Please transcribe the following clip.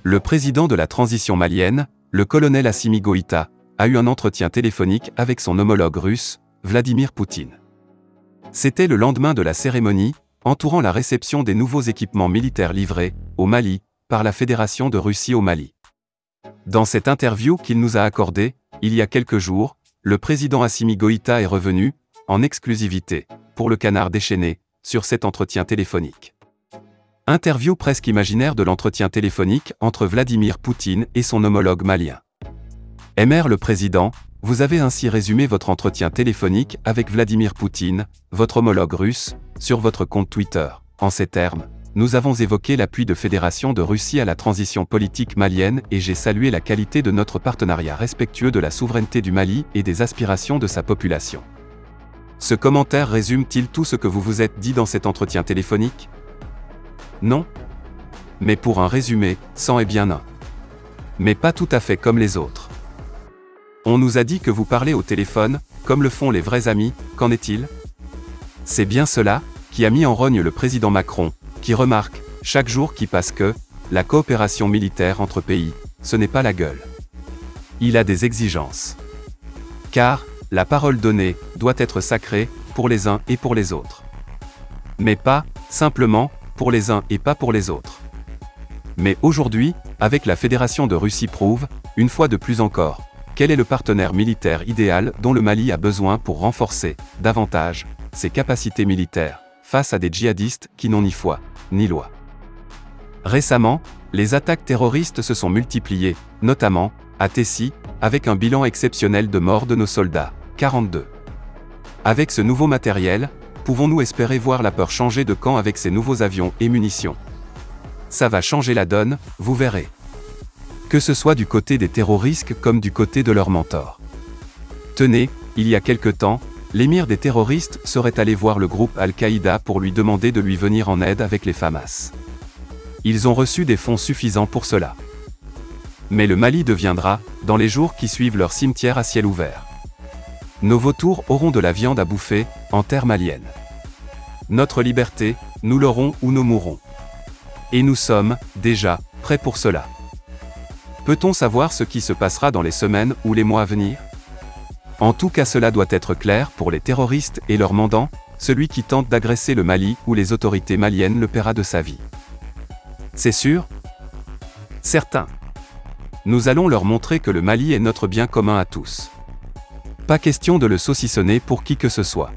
Le président de la transition malienne, le colonel Assimi Goïta, a eu un entretien téléphonique avec son homologue russe, Vladimir Poutine. C'était le lendemain de la cérémonie, entourant la réception des nouveaux équipements militaires livrés, au Mali, par la Fédération de Russie au Mali. Dans cette interview qu'il nous a accordée, il y a quelques jours, le président Assimi Goïta est revenu, en exclusivité, pour le Canard déchaîné, sur cet entretien téléphonique. Interview presque imaginaire de l'entretien téléphonique entre Vladimir Poutine et son homologue malien. MR le président, vous avez ainsi résumé votre entretien téléphonique avec Vladimir Poutine, votre homologue russe, sur votre compte Twitter. En ces termes, nous avons évoqué l'appui de Fédération de Russie à la transition politique malienne et j'ai salué la qualité de notre partenariat respectueux de la souveraineté du Mali et des aspirations de sa population. Ce commentaire résume-t-il tout ce que vous vous êtes dit dans cet entretien téléphonique ? Non. Mais pour un résumé, c'en est bien un. Mais pas tout à fait comme les autres. On nous a dit que vous parlez au téléphone, comme le font les vrais amis, qu'en est-il ? C'est bien cela, qui a mis en rogne le président Macron, qui remarque, chaque jour qui passe que, la coopération militaire entre pays, ce n'est pas la gueule. Il a des exigences. Car, la parole donnée, doit être sacrée, pour les uns et pour les autres. Mais pas, simplement, pour les uns et pas pour les autres. Mais aujourd'hui, avec la Fédération de Russie prouve, une fois de plus encore, quel est le partenaire militaire idéal dont le Mali a besoin pour renforcer, davantage, ses capacités militaires, face à des djihadistes qui n'ont ni foi, ni loi. Récemment, les attaques terroristes se sont multipliées, notamment, à Tessie, avec un bilan exceptionnel de morts de nos soldats, 42. Avec ce nouveau matériel, pouvons-nous espérer voir la peur changer de camp avec ces nouveaux avions et munitions ? Ça va changer la donne, vous verrez. Que ce soit du côté des terroristes comme du côté de leurs mentors. Tenez, il y a quelque temps, l'émir des terroristes serait allé voir le groupe Al-Qaïda pour lui demander de lui venir en aide avec les FAMAS. Ils ont reçu des fonds suffisants pour cela. Mais le Mali deviendra, dans les jours qui suivent, leur cimetière à ciel ouvert. Nos vautours auront de la viande à bouffer, en terre malienne. Notre liberté, nous l'aurons ou nous mourrons. Et nous sommes, déjà, prêts pour cela. Peut-on savoir ce qui se passera dans les semaines ou les mois à venir ? En tout cas, cela doit être clair pour les terroristes et leurs mandants, celui qui tente d'agresser le Mali ou les autorités maliennes le paiera de sa vie. C'est sûr ? Certain. Nous allons leur montrer que le Mali est notre bien commun à tous. Pas question de le saucissonner pour qui que ce soit.